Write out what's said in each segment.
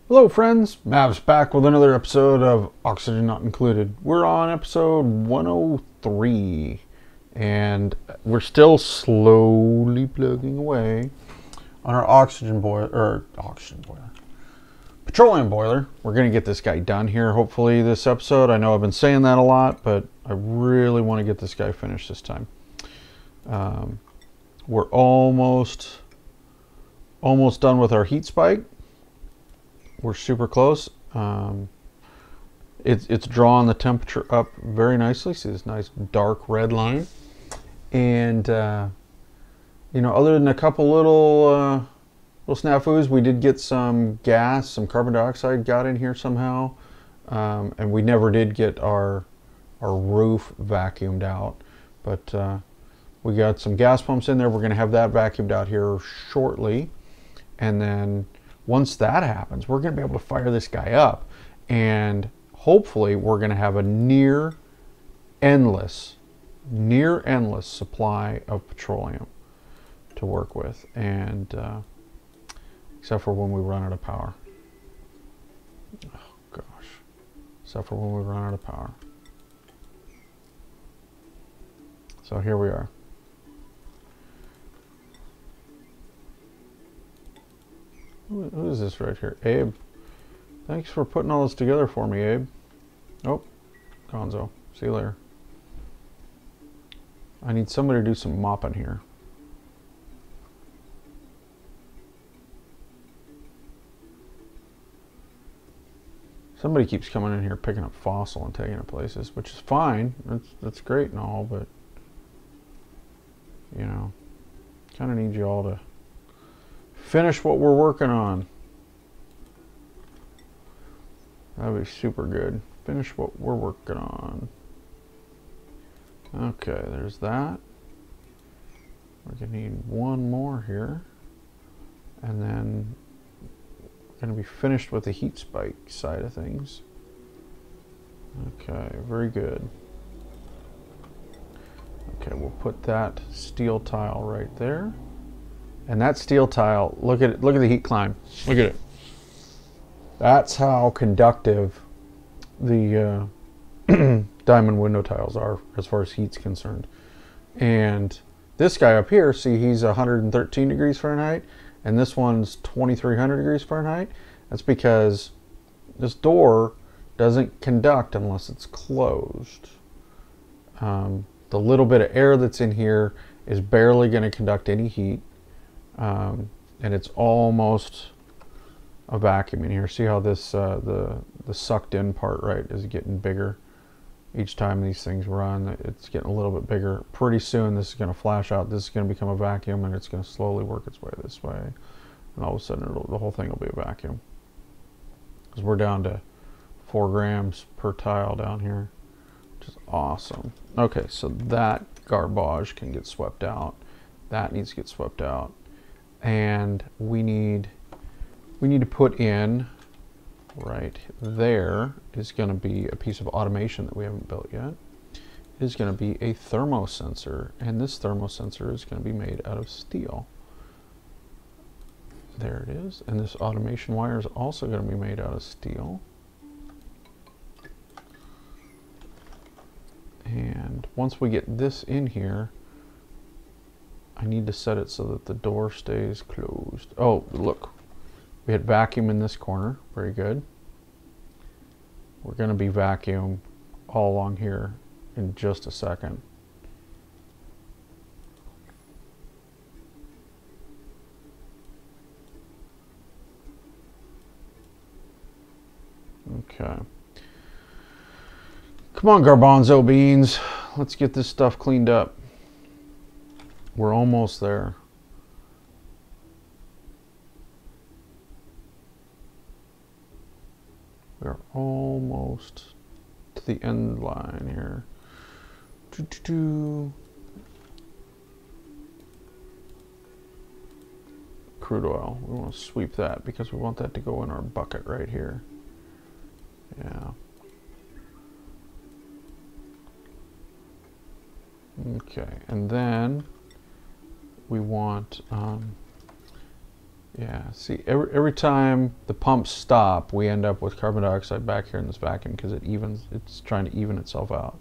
Hello friends, Mav's back with another episode of Oxygen Not Included. We're on episode 103 and we're still slowly plugging away on our petroleum boiler. We're going to get this guy done here hopefully this episode. I know I've been saying that a lot, but I really want to get this guy finished this time. We're almost done with our heat spike. We're super close. It's drawing the temperature up very nicely. See this nice dark red line. And you know, other than a couple little snafus, we did get some gas, some carbon dioxide got in here somehow, and we never did get our roof vacuumed out. But we got some gas pumps in there. We're going to have that vacuumed out here shortly, and then once that happens, we're going to be able to fire this guy up, and hopefully we're going to have a near endless supply of petroleum to work with, and except for when we run out of power. Oh gosh, except for when we run out of power. So here we are. Who is this right here? Abe. Thanks for putting all this together for me, Abe. Oh, Gonzo. See you later. I need somebody to do some mopping here. Somebody keeps coming in here picking up fossil and taking it places, which is fine. That's great and all, but you know, kind of need you all to finish what we're working on. That'd be super good. Finish what we're working on. Okay, there's that. We're gonna need one more here, and then we're gonna be finished with the heat spike side of things. Okay, very good. Okay, we'll put that steel tile right there. And that steel tile, look at it, look at the heat climb. Look at it. That's how conductive the diamond window tiles are as far as heat's concerned. And this guy up here, see, he's 113 degrees Fahrenheit, and this one's 2300 degrees Fahrenheit. That's because this door doesn't conduct unless it's closed. The little bit of air that's in here is barely going to conduct any heat. And it's almost a vacuum in here. See how this the sucked in part, right, is getting bigger each time these things run. It's getting a little bit bigger. Pretty soon this is going to flash out. This is going to become a vacuum, and it's going to slowly work its way this way, and all of a sudden the whole thing will be a vacuum, because we're down to 4 grams per tile down here, which is awesome. Okay, so that garbage can get swept out. That needs to get swept out. And we need to put in, right there is going to be a piece of automation that we haven't built yet. It is going to be a thermosensor, and this thermosensor is going to be made out of steel. There it is. And this automation wire is also going to be made out of steel. And once we get this in here, I need to set it so that the door stays closed. Oh, look. We had vacuum in this corner. Very good. We're going to be vacuum all along here in just a second. Okay. Come on, garbanzo beans. Let's get this stuff cleaned up. We're almost there. We're almost to the end line here. Crude oil. We want to sweep that because we want that to go in our bucket right here. Yeah. Okay, and then we want Yeah, see, every time the pumps stop, we end up with carbon dioxide back here in this vacuum because it's trying to even itself out.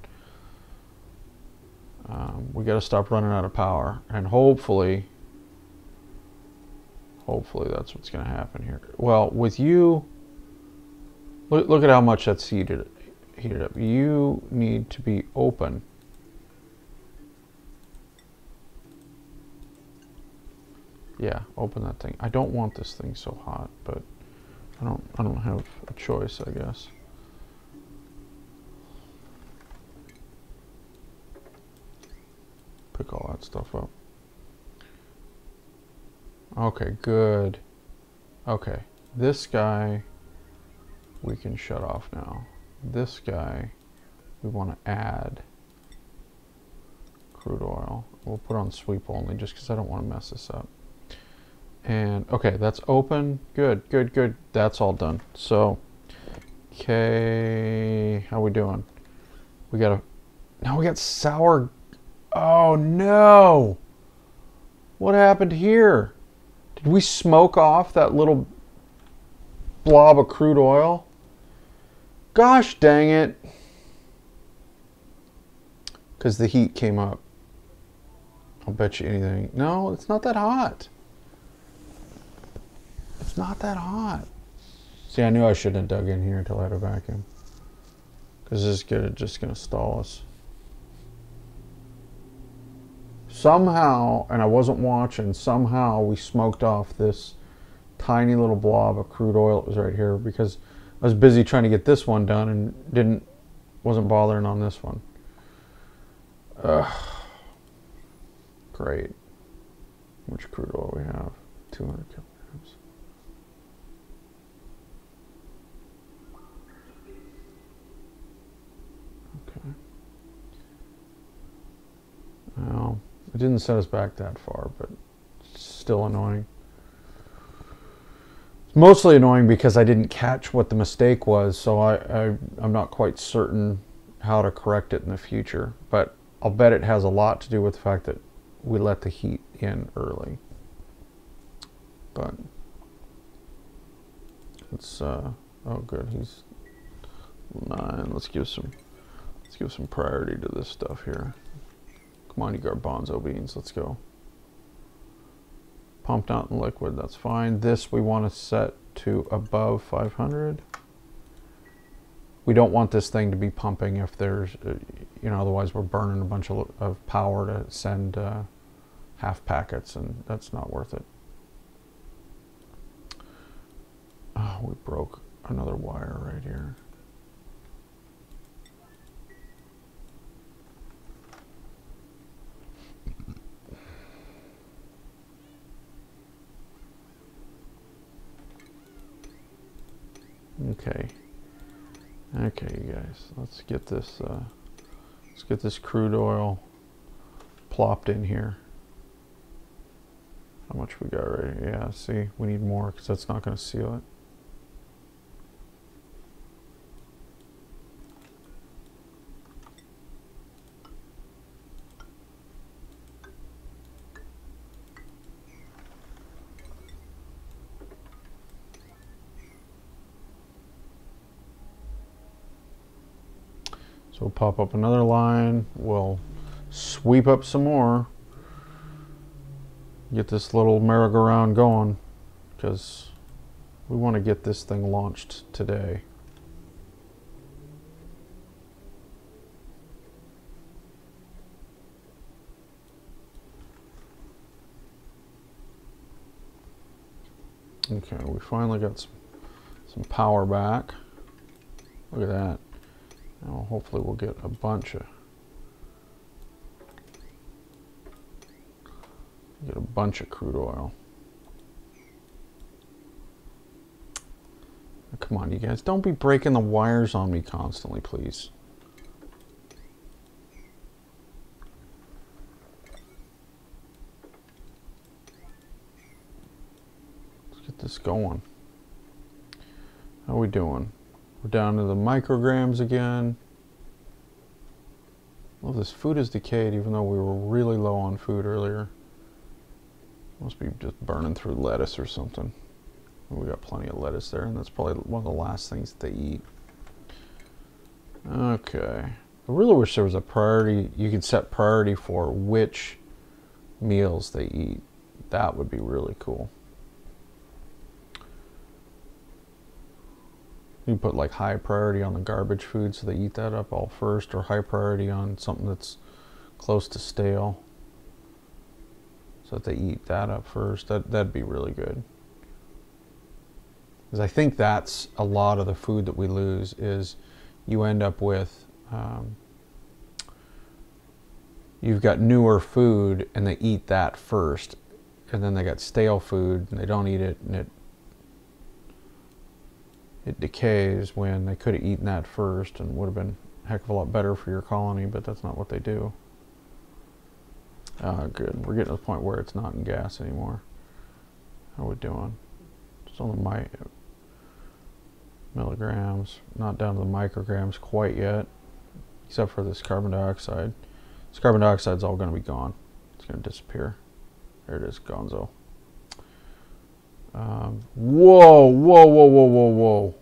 We got to stop running out of power, and hopefully that's what's going to happen here. Well, with you, look at how much that's heated up. You need to be open. Yeah, open that thing. I don't want this thing so hot, but I don't have a choice, I guess. Pick all that stuff up. Okay, good. Okay, this guy we can shut off now. This guy we want to add crude oil. We'll put on sweep only just because I don't want to mess this up. And okay, that's open. Good, good, good. That's all done. So, okay, how we doing? Now we got sour. Oh no! What happened here? Did we smoke off that little blob of crude oil? Gosh dang it. Because the heat came up. I'll bet you anything. No, it's not that hot. It's not that hot. See, I knew I shouldn't have dug in here until I had a vacuum. Because this is just going to stall us. Somehow, and I wasn't watching, somehow we smoked off this tiny little blob of crude oil that was right here because I was busy trying to get this one done and wasn't bothering on this one. Great. Which crude oil we have? 200 kilograms. Okay. Well, it didn't set us back that far, but it's still annoying. It's mostly annoying because I didn't catch what the mistake was, so I'm not quite certain how to correct it in the future. But I'll bet it has a lot to do with the fact that we let the heat in early. But it's oh good, he's 9. Let's give some priority to this stuff here. Come on, you garbanzo beans, let's go. Pumped out in liquid, that's fine. This we want to set to above 500. We don't want this thing to be pumping if there's, you know, otherwise we're burning a bunch of power to send half packets, and that's not worth it. Oh, we broke another wire right here. Okay. Okay, you guys, let's get this crude oil plopped in here. How much we got right here? Yeah, see, we need more because that's not going to seal it. So we'll pop up another line, we'll sweep up some more, get this little merry-go-round going, because we want to get this thing launched today. Okay, we finally got some power back. Look at that. Now hopefully we'll get a bunch of crude oil. Come on, you guys, don't be breaking the wires on me constantly, please. Let's get this going. How are we doing? We're down to the micrograms again. Well, this food is decayed even though we were really low on food earlier. Must be just burning through lettuce or something. We got plenty of lettuce there, and that's probably one of the last things that they eat. Okay. I really wish there was a priority. You could set priority for which meals they eat. That would be really cool. You put like high priority on the garbage food so they eat that up all first, or high priority on something that's close to stale so that they eat that up first. That'd be really good. Because I think that's a lot of the food that we lose is you end up with, you've got newer food and they eat that first, and then they got stale food and they don't eat it, and it decays when they could have eaten that first and would have been a heck of a lot better for your colony, but that's not what they do. Good. We're getting to the point where it's not in gas anymore. How are we doing? It's on the milligrams, not down to the micrograms quite yet, except for this carbon dioxide. This carbon dioxide's all going to be gone. It's going to disappear. There it is, gonzo. Whoa, whoa, whoa, whoa, whoa, whoa.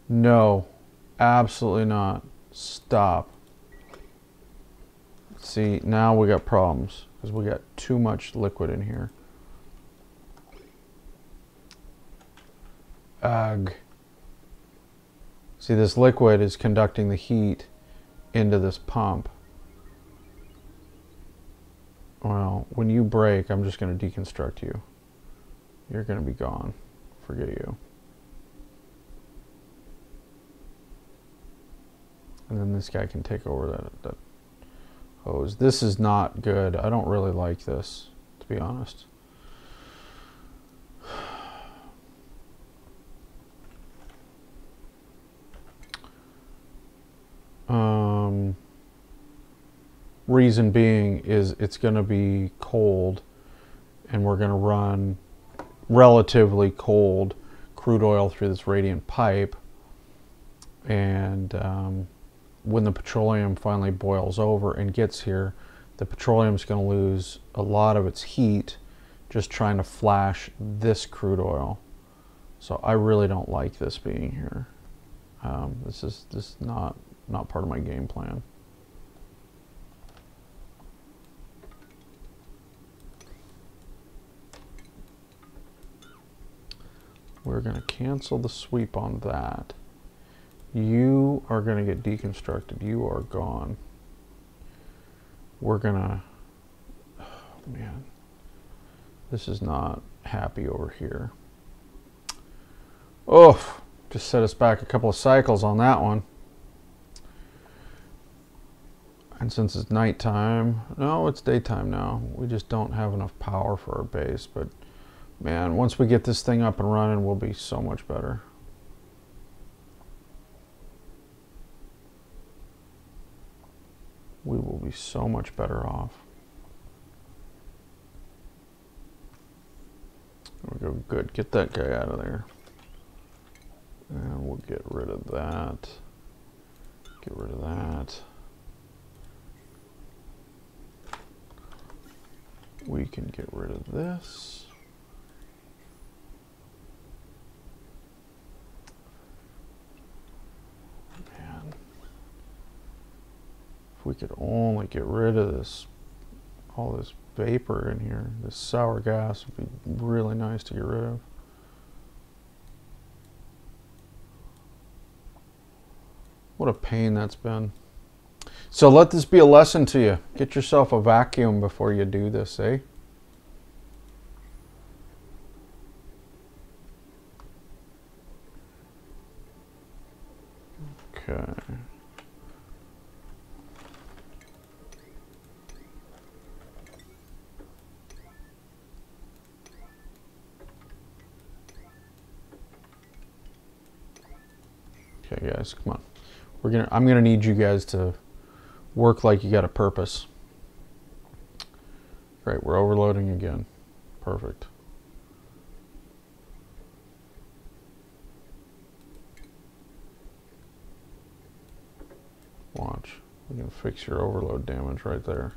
No, absolutely not. Stop. See, now we got problems because we got too much liquid in here. Ugh. See, this liquid is conducting the heat into this pump. Well, when you break, I'm just going to deconstruct you. You're going to be gone. Forget you. And then this guy can take over that hose. This is not good. I don't really like this, to be honest. Reason being is it's going to be cold, and we're going to run relatively cold crude oil through this radiant pipe, and when the petroleum finally boils over and gets here, the petroleum is going to lose a lot of its heat just trying to flash this crude oil. So I really don't like this being here. This is not part of my game plan. We're going to cancel the sweep on that. You are going to get deconstructed. You are gone. We're going to... Oh, man. This is not happy over here. Oh, just set us back a couple of cycles on that one. And since it's nighttime... No, it's daytime now. We just don't have enough power for our base, but... Man, once we get this thing up and running, we'll be so much better. We will be so much better off. There we go. Good. Get that guy out of there. And we'll get rid of that. Get rid of that. We can get rid of this. We could only get rid of this, all this vapor in here. This sour gas would be really nice to get rid of. What a pain that's been. So let this be a lesson to you. Get yourself a vacuum before you do this, eh? Okay. Okay, guys, come on. I'm gonna need you guys to work like you got a purpose. Great, we're overloading again. Perfect. Watch. We can fix your overload damage right there.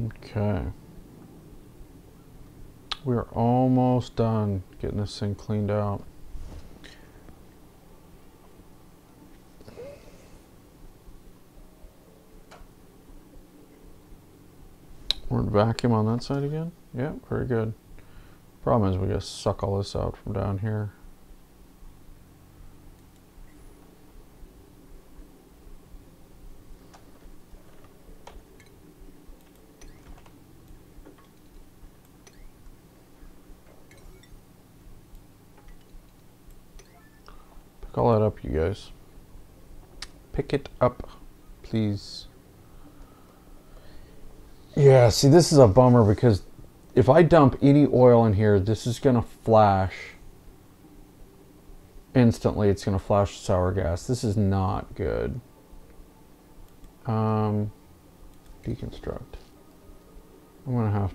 Okay. We're almost done getting this thing cleaned out. We're in vacuum on that side again? Yeah, very good. Problem is we gotta suck all this out from down here. Pick all that up, you guys. Pick it up, please. Yeah, see, this is a bummer because if I dump any oil in here, this is gonna flash instantly. It's gonna flash sour gas. This is not good. Deconstruct. I'm gonna have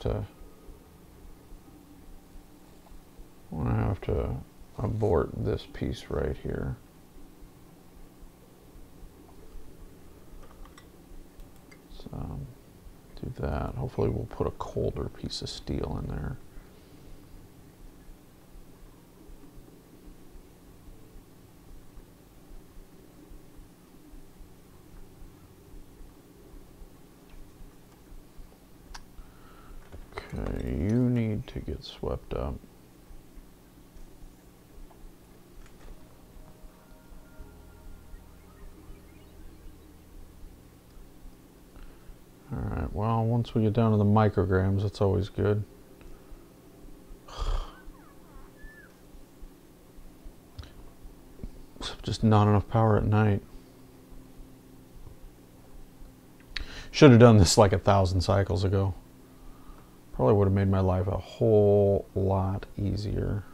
to abort this piece right here. So do that. Hopefully we'll put a colder piece of steel in there. Okay, you need to get swept up. Alright, well, once we get down to the micrograms, it's always good. Just not enough power at night. Should have done this like 1,000 cycles ago. Probably would have made my life a whole lot easier.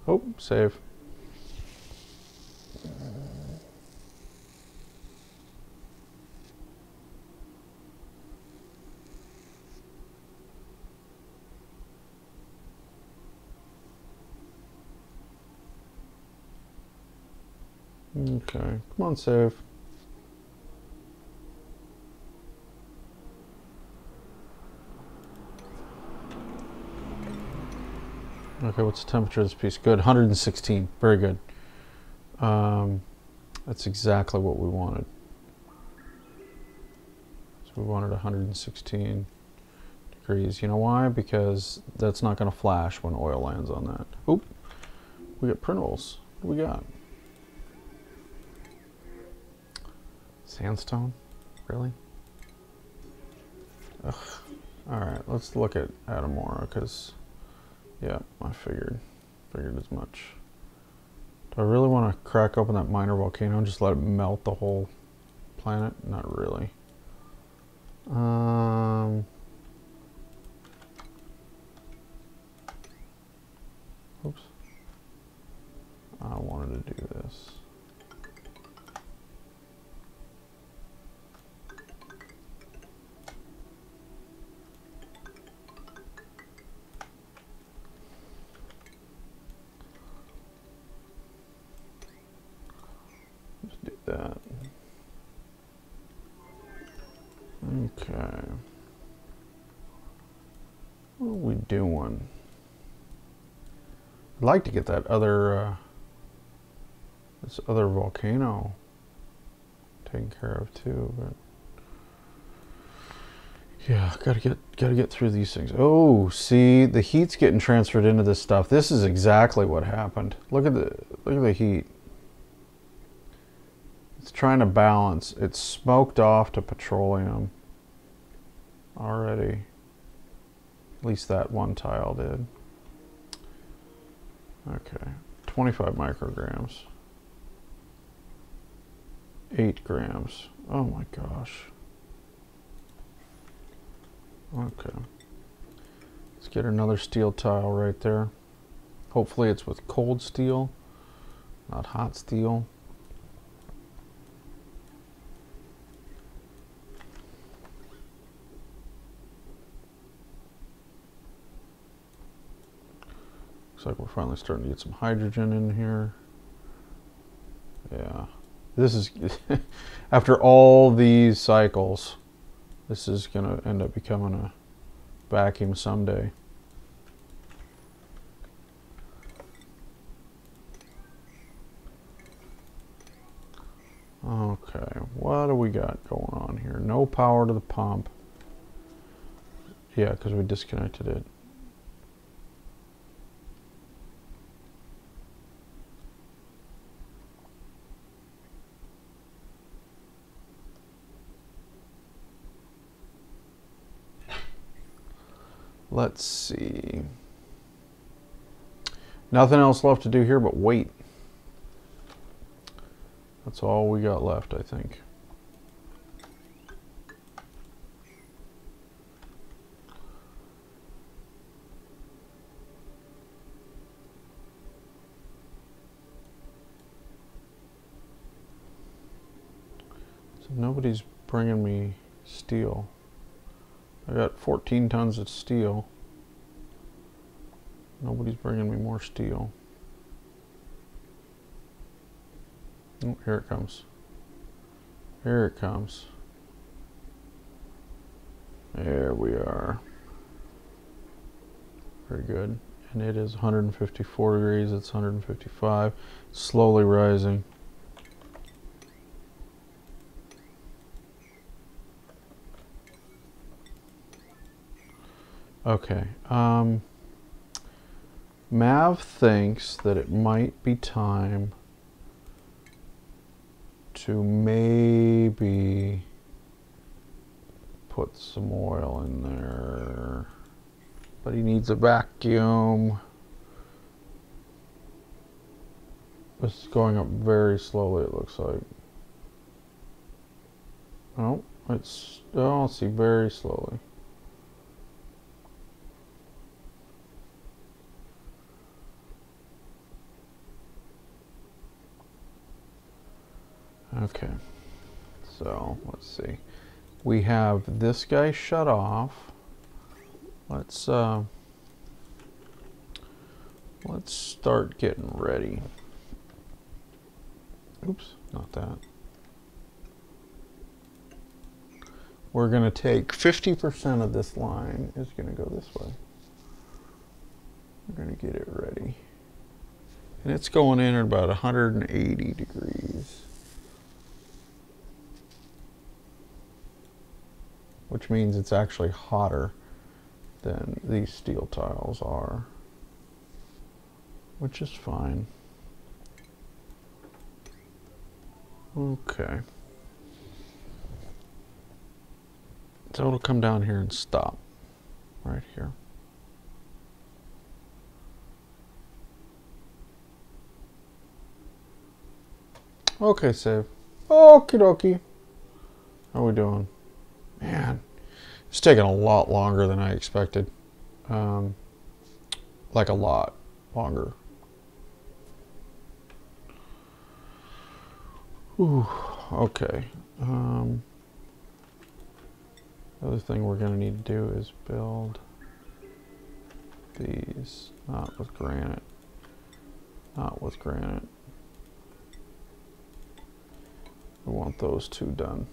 Oh, save. Okay, come on, save. Okay, what's the temperature of this piece? Good, 116. Very good. That's exactly what we wanted. So we wanted 116 degrees. You know why? Because that's not going to flash when oil lands on that. Oop, we got printables. What do we got? Sandstone? Really? Ugh. Alright, let's look at Atomora, because, yeah, I figured as much. Do I really want to crack open that minor volcano and just let it melt the whole planet? Not really. Oops. I wanted to do this. Just do that. Okay. What are we doing? I'd like to get that other, this other volcano taken care of too, but yeah, gotta get through these things. Oh, see, the heat's getting transferred into this stuff. This is exactly what happened. Look at the heat. It's trying to balance. It's smoked off to petroleum already. At least that one tile did. Okay, 25 micrograms. 8 grams. Oh my gosh. Okay. Let's get another steel tile right there. Hopefully it's with cold steel, not hot steel. Looks like we're finally starting to get some hydrogen in here. Yeah. This is, after all these cycles, this is going to end up becoming a vacuum someday. Okay, what do we got going on here? No power to the pump. Yeah, because we disconnected it. Let's see. Nothing else left to do here but wait. That's all we got left, I think. So nobody's bringing me steel. I got 14 tons of steel. Nobody's bringing me more steel. Oh, here it comes. Here it comes. There we are. Very good. And it is 154 degrees. It's 155. Slowly rising. Okay. Mav thinks that it might be time to maybe put some oil in there, but he needs a vacuum. This is going up very slowly, it looks like. Oh, it's, oh, let's see, very slowly. Okay, so let's see. We have this guy shut off. Let's start getting ready. Oops, not that. We're going to take 50% of this line is going to go this way. We're going to get it ready. And it's going in at about 180 degrees. Which means it's actually hotter than these steel tiles are, which is fine. Okay. So it'll come down here and stop right here. Okay, save. Okie dokie. How are we doing? Man, it's taking a lot longer than I expected. Like a lot longer. Ooh, okay. The other thing we're going to need to do is build these. Not with granite. Not with granite. We want those two done.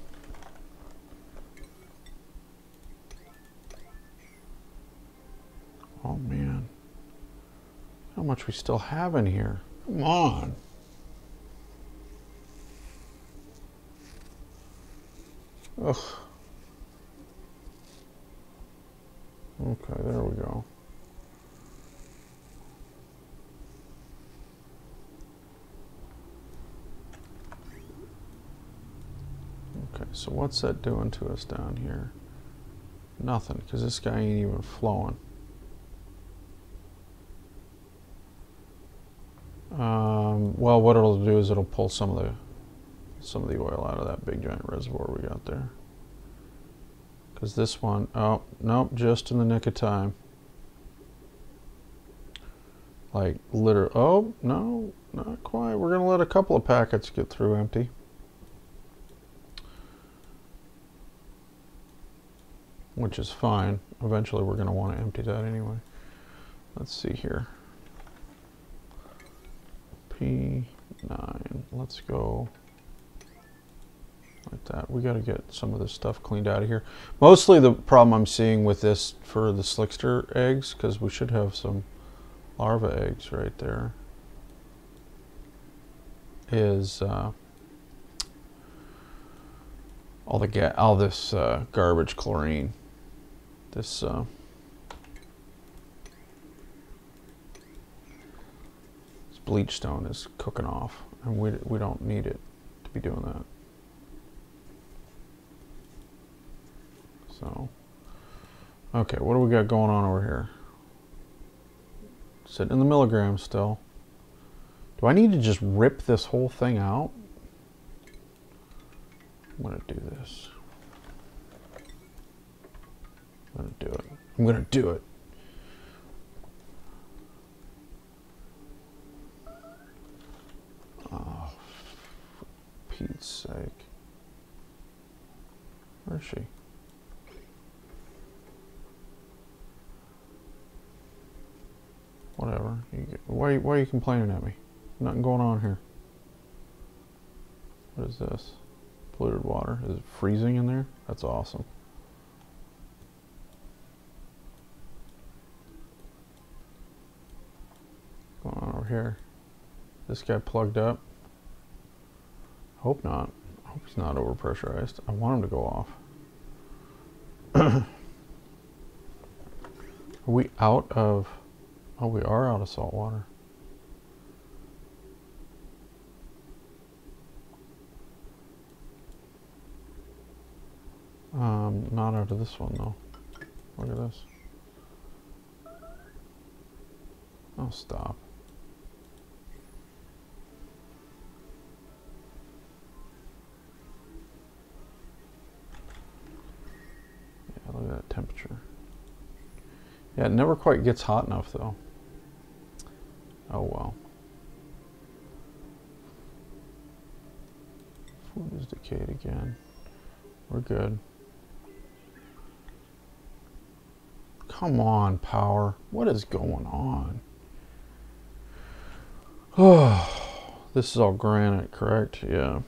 Oh man, how much we still have in here. Come on. Ugh. Okay, there we go. Okay, so what's that doing to us down here? Nothing, because this guy ain't even flowing. Well, what it'll do is it'll pull some of the oil out of that big giant reservoir we got there. Because this one, oh nope, just in the nick of time. Like literally, oh no, not quite. We're gonna let a couple of packets get through empty. Which is fine. Eventually we're gonna want to empty that anyway. Let's see here. 0.9. Let's go like that. We got to get some of this stuff cleaned out of here. Mostly the problem I'm seeing with this for the slickster eggs, because we should have some larva eggs right there, is all this garbage chlorine. This bleach stone is cooking off, and we don't need it to be doing that. So, okay, what do we got going on over here? Sitting in the milligrams still. Do I need to just rip this whole thing out? I'm gonna do this. I'm gonna do it. I'm gonna do it. Oh, for Pete's sake. Where is she? Whatever. Why are you complaining at me? Nothing going on here. What is this? Polluted water. Is it freezing in there? That's awesome. What's going on over here? This guy plugged up? Hope not. I hope he's not overpressurized. I want him to go off. Are we out of... Oh, we are out of salt water. Not out of this one though. Look at this. Oh, stop. Yeah, look at that temperature. Yeah, it never quite gets hot enough though. Oh well. Food is decayed again. We're good. Come on, power. What is going on? Oh, this is all granite, correct? Yeah.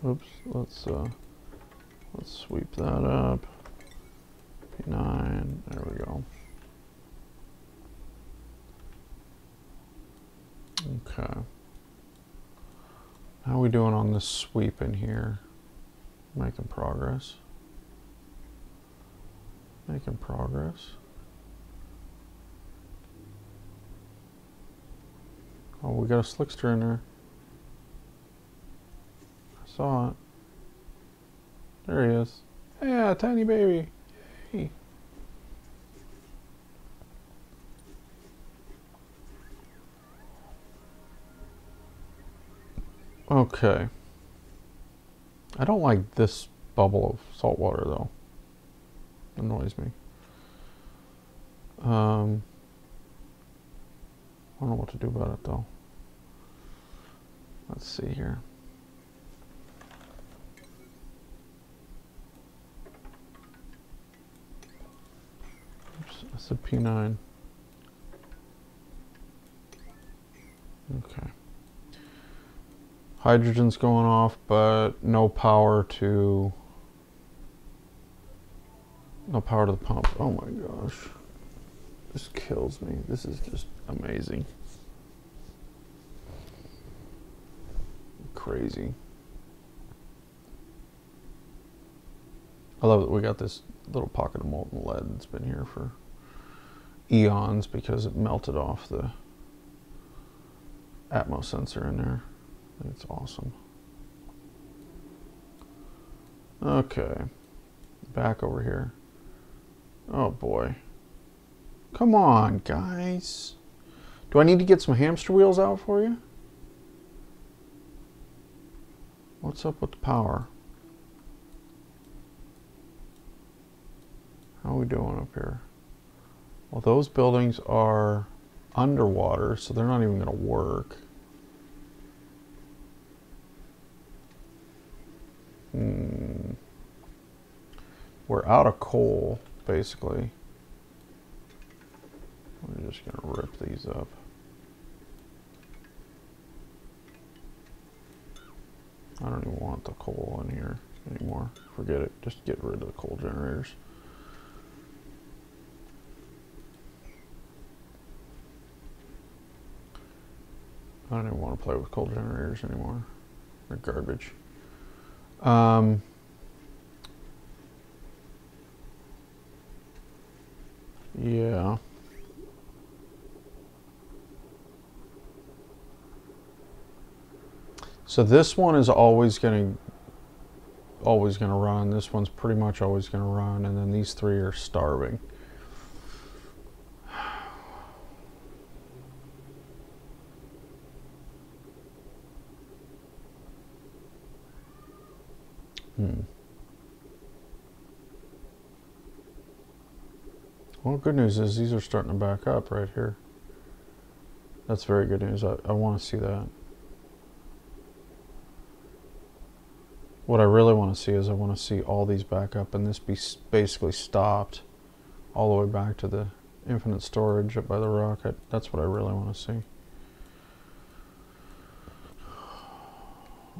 Oops. Let's sweep that up. P9. There we go. Okay. How are we doing on this sweep in here? Making progress. Making progress. Oh, we got a slickster in there. I saw it. There he is. Yeah, tiny baby. Yay. Okay. I don't like this bubble of salt water though. It annoys me. I don't know what to do about it though. Let's see here. Oops, I said P9. Okay. Hydrogen's going off, but no power to the pump. Oh my gosh. This kills me. This is just amazing. Crazy. I love that we got this little pocket of molten lead that's been here for eons because it melted off the Atmos sensor in there. I think it's awesome. Okay. Back over here. Oh boy. Come on, guys. Do I need to get some hamster wheels out for you? What's up with the power? How are we doing up here? Well, those buildings are underwater, so they're not even going to work. We're out of coal, basically. We're just going to rip these up. I don't even want the coal in here anymore. Forget it. Just get rid of the coal generators. I don't even want to play with coal generators anymore. They're garbage. Yeah. So this one is always going to run. This one's pretty much always going to run, and then these three are starving. Well, good news is these are starting to back up right here. That's very good news. I want to see that. What I really want to see is I want to see all these back up and this be basically stopped all the way back to the infinite storage up by the rocket. That's what I really want to see.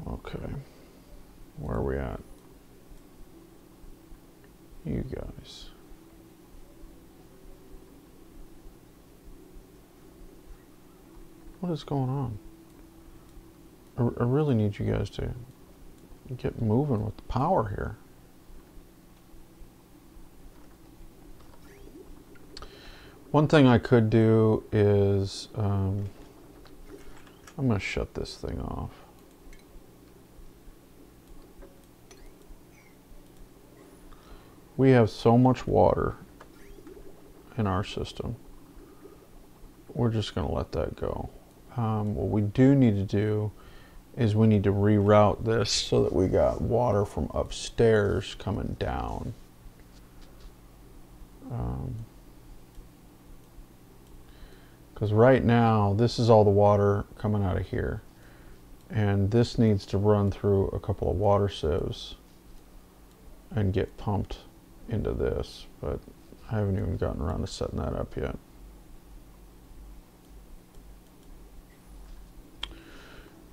Okay. Where are we at? You guys. What is going on? I really need you guys to get moving with the power here. One thing I could do is I'm going to shut this thing off. We have so much water in our system. We're just going to let that go. What we do need to do is we need to reroute this so that we got water from upstairs coming down. Because right now, this is all the water coming out of here. And this needs to run through a couple of water sieves and get pumped into this. But I haven't even gotten around to setting that up yet.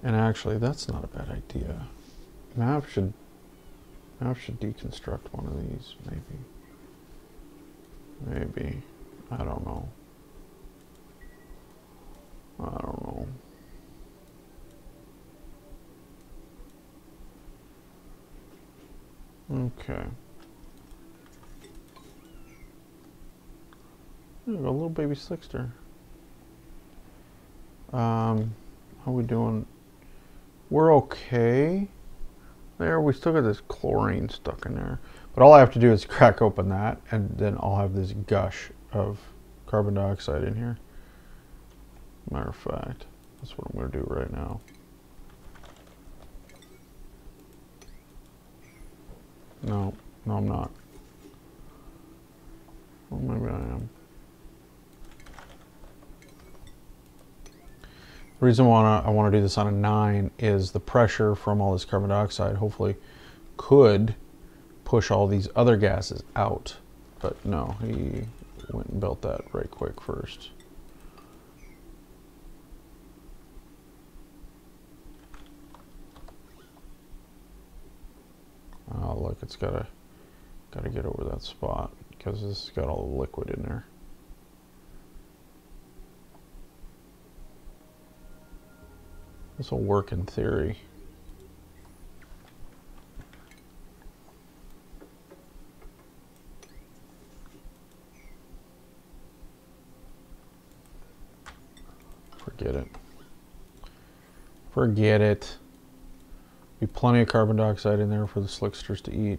And actually, that's not a bad idea. Mav should deconstruct one of these, maybe. Maybe. I don't know. I don't know. Okay. There we go, a little baby slickster. How we doing? We're okay. There, we still got this chlorine stuck in there. But all I have to do is crack open that, and then I'll have this gush of carbon dioxide in here. Matter of fact, that's what I'm going to do right now. No, I'm not. Well, maybe I am. The reason I want to do this on a 9 is the pressure from all this carbon dioxide hopefully could push all these other gases out. But no, he went and built that right quick first. Oh, look, it's gotta get over that spot because this has got all the liquid in there. This will work in theory. Forget it. Forget it. Be plenty of carbon dioxide in there for the slicksters to eat.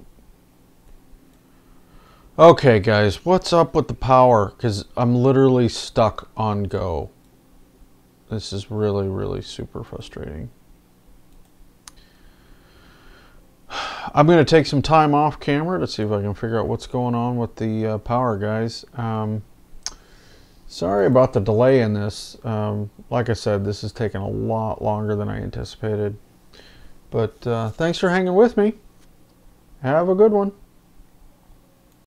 Okay, guys, what's up with the power? Because I'm literally stuck on go. This is really, really super frustrating. I'm going to take some time off camera to see if I can figure out what's going on with the power, guys. Sorry about the delay in this. Like I said, this has taken a lot longer than I anticipated. But thanks for hanging with me. Have a good one.